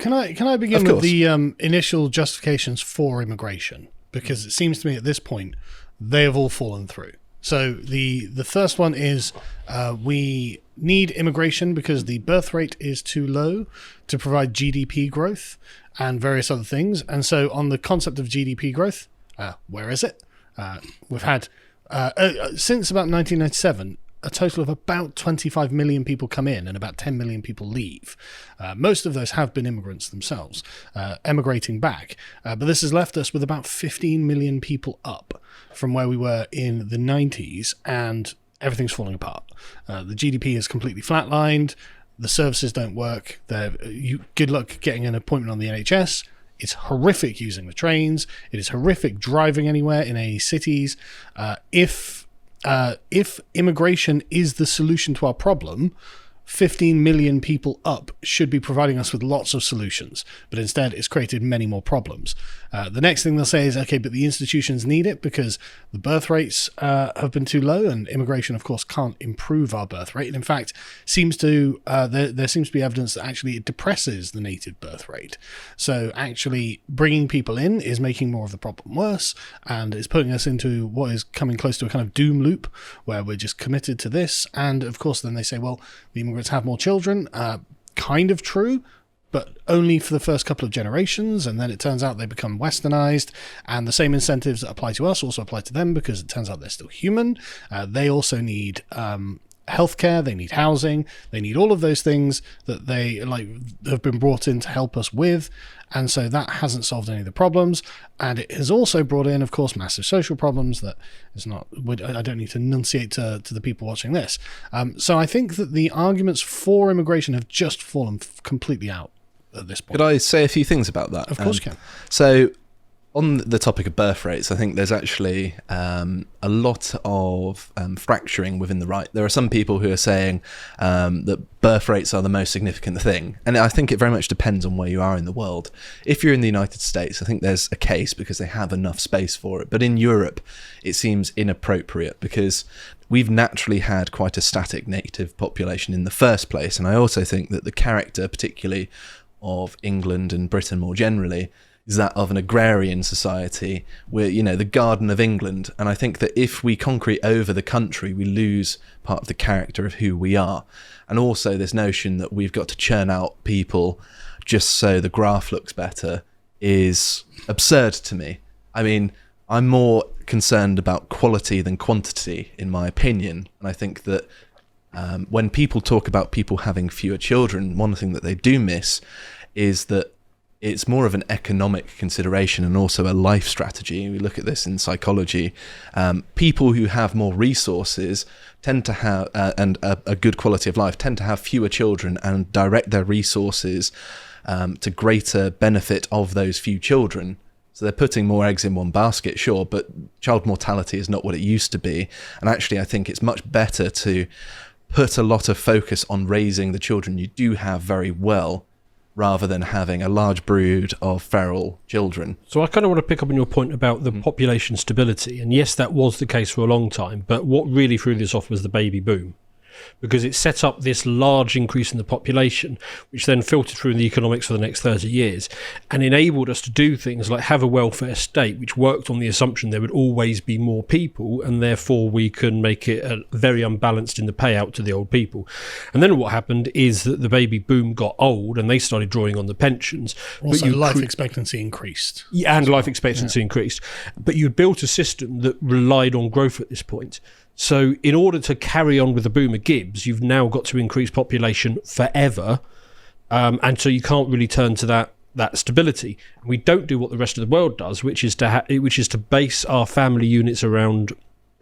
can I begin with the initial justifications for immigration? Because it seems to me at this point they have all fallen through. So the first one is we need immigration because the birth rate is too low to provide GDP growth and various other things. And so on the concept of GDP growth, where is it? We've had, since about 1997, a total of about 25 million people come in and about 10 million people leave. Most of those have been immigrants themselves, emigrating back. But this has left us with about 15 million people up from where we were in the 90s, and everything's falling apart. The GDP is completely flatlined. The services don't work. Good luck getting an appointment on the NHS. It's horrific using the trains. It is horrific driving anywhere in any cities. If immigration is the solution to our problem, 15 million people up should be providing us with lots of solutions, but instead it's created many more problems. The next thing they'll say is, okay, but the institutions need it because the birth rates have been too low, and immigration, of course, can't improve our birth rate. And in fact, there seems to be evidence that actually it depresses the native birth rate. So actually bringing people in is making more of the problem worse, and is putting us into what is coming close to a kind of doom loop where we're just committed to this. And of course, then they say, well, the immigrants have more children. Kind of true, but only for the first couple of generations, and then it turns out they become westernized, and the same incentives that apply to us also apply to them because it turns out they're still human. They also need healthcare, they need housing, they need all of those things that they have been brought in to help us with, and so that hasn't solved any of the problems. And it has also brought in, of course, massive social problems that is not. I don't need to enunciate to the people watching this. So I think that the arguments for immigration have just fallen completely out at this point. Could I say a few things about that? Of course you can. So on the topic of birth rates, I think there's actually a lot of fracturing within the right. There are some people who are saying that birth rates are the most significant thing. And I think it very much depends on where you are in the world. If you're in the United States, I think there's a case because they have enough space for it. But in Europe, it seems inappropriate because we've naturally had quite a static native population in the first place. And I also think that the character, particularly of England and Britain more generally, is that of an agrarian society. We're, the Garden of England. And I think that if we concrete over the country, we lose part of the character of who we are. And also this notion that we've got to churn out people just so the graph looks better is absurd to me. I mean, I'm more concerned about quality than quantity, in my opinion. And I think that when people talk about people having fewer children, one thing that they do miss is that it's more of an economic consideration and also a life strategy. We look at this in psychology. People who have more resources tend to have, and a good quality of life, tend to have fewer children and direct their resources to greater benefit of those few children. So they're putting more eggs in one basket, sure, but child mortality is not what it used to be. And actually, I think it's much better to put a lot of focus on raising the children you do have very well, rather than having a large brood of feral children. So I kind of want to pick up on your point about the population stability. And yes, that was the case for a long time. But what really threw this off was the baby boom, because it set up this large increase in the population, which then filtered through the economics for the next 30 years and enabled us to do things like have a welfare state, which worked on the assumption there would always be more people, and therefore we can make it very unbalanced in the payout to the old people. And then what happened is that the baby boom got old and they started drawing on the pensions. Also, life expectancy increased. Yeah, and life expectancy increased. But you built a system that relied on growth at this point. So in order to carry on with the boom of Gibbs, you've now got to increase population forever. And so you can't really turn to that stability. We don't do what the rest of the world does, which is to base our family units around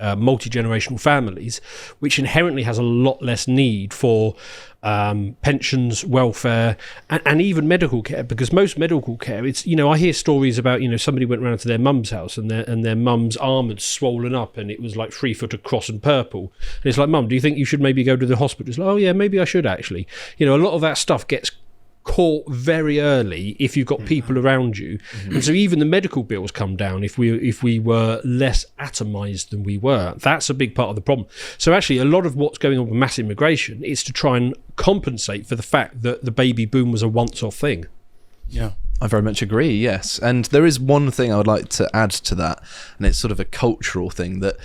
multi-generational families, which inherently has a lot less need for pensions, welfare, and even medical care, because most medical care, it's, I hear stories about, somebody went round to their mum's house and their mum's arm had swollen up and it was like 3 foot across and purple. And it's like, Mum, do you think you should maybe go to the hospital? It's like, oh yeah, maybe I should actually. A lot of that stuff gets caught very early if you've got people around you. And so even the medical bills come down if we were less atomized than we were. That's a big part of the problem. So actually a lot of what's going on with mass immigration is to try and compensate for the fact that the baby boom was a once-off thing. Yeah. I very much agree, yes. And there is one thing I would like to add to that, and it's sort of a cultural thing that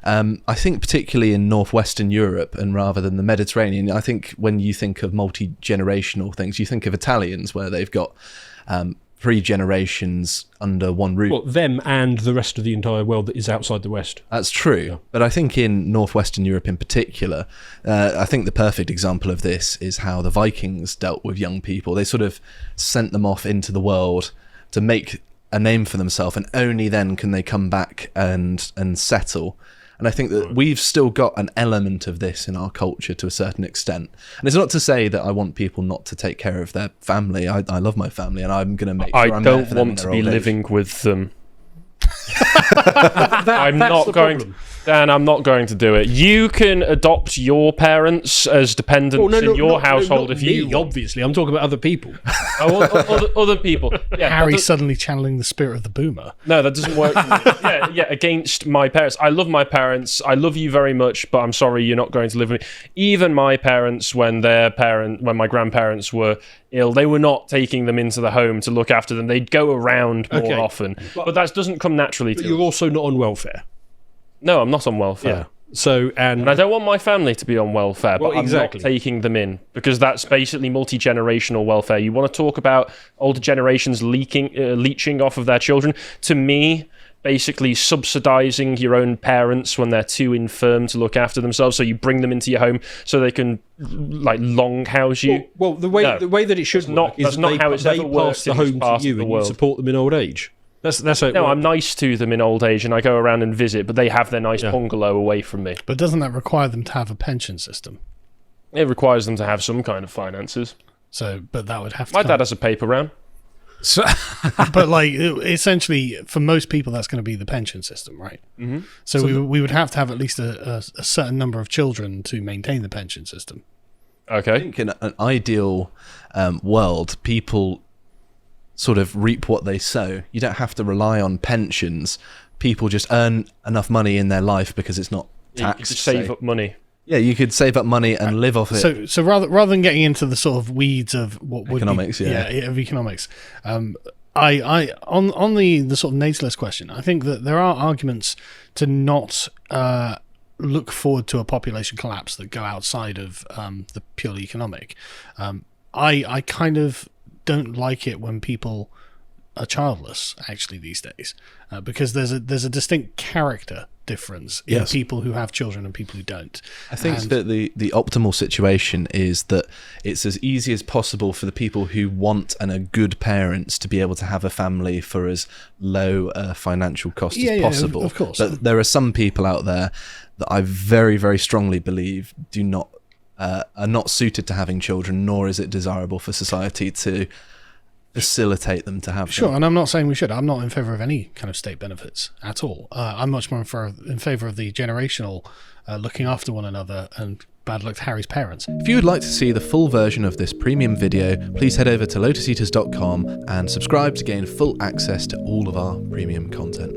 I think particularly in northwestern Europe and rather than the Mediterranean, I think when you think of multi-generational things, you think of Italians where they've got 3 generations under one roof. Well, them and the rest of the entire world that is outside the West. That's true. But I think in northwestern Europe in particular, I think the perfect example of this is how the Vikings dealt with young people. They sort of sent them off into the world to make a name for themselves, and only then can they come back and settle. And I think that we've still got an element of this in our culture to a certain extent. And it's not to say that I want people not to take care of their family. I love my family, and I'm going to make sure I I'm there don't for them want in to their be old age. living with them. I'm not going to, Dan, I'm not going to do it. You can adopt your parents as dependents in your household not if you me, want. obviously. I'm talking about other people. Other people. Yeah, Harry that does- suddenly channeling the spirit of the boomer. No, that doesn't work for me. Yeah, against my parents. I love my parents. I love you very much, but I'm sorry you're not going to live with me. Even my parents, when my grandparents were ill, they were not taking them into the home to look after them. They'd go around more Okay. often. But that doesn't come naturally But to you're them. also not on welfare. No, I'm not on welfare. Yeah. So, And I don't want my family to be on welfare, but Well, exactly. I'm not taking them in because that's basically multi-generational welfare. You want to talk about older generations leeching off of their children? To me, basically subsidizing your own parents when they're too infirm to look after themselves, so you bring them into your home so they can like longhouse you. well, the way that it should That's not- work is that's that not they, how it's they ever pass worked the in this home part to of you the and you world. support them in old age. That's how it No, works. I'm nice to them in old age, and I go around and visit, but they have their nice bungalow away from me. But doesn't that require them to have a pension system? It requires them to have some kind of finances. So, but that would have to. My dad has a paper round. So, but like essentially, for most people, that's going to be the pension system, right? Mm-hmm. So, we would have to have at least a certain number of children to maintain the pension system. I Okay. think in an ideal world, people sort of reap what they sow. You don't have to rely on pensions. People just earn enough money in their life because it's not You taxed. could just save so- up money. Yeah, you could save up money and live off it. So rather than getting into the sort of weeds of what would Economics, be, yeah. of economics, I on the sort of natalist question, I think that there are arguments to not look forward to a population collapse that go outside of the purely economic. I kind of don't like it when people are childless actually these days, because there's a distinct character difference in Yes. people who have children and people who don't. I think And- that the optimal situation is that it's as easy as possible for the people who want and are good parents to be able to have a family for as low a financial cost Yeah, as yeah, possible. of course. But there are some people out there that I very, very strongly believe do not are not suited to having children, nor is it desirable for society to facilitate them to have Sure, them. and I'm not saying we should. I'm not in favour of any kind of state benefits at all. I'm much more in favour of the generational looking after one another, and bad luck to Harry's parents. If you would like to see the full version of this premium video, please head over to lotuseaters.com and subscribe to gain full access to all of our premium content.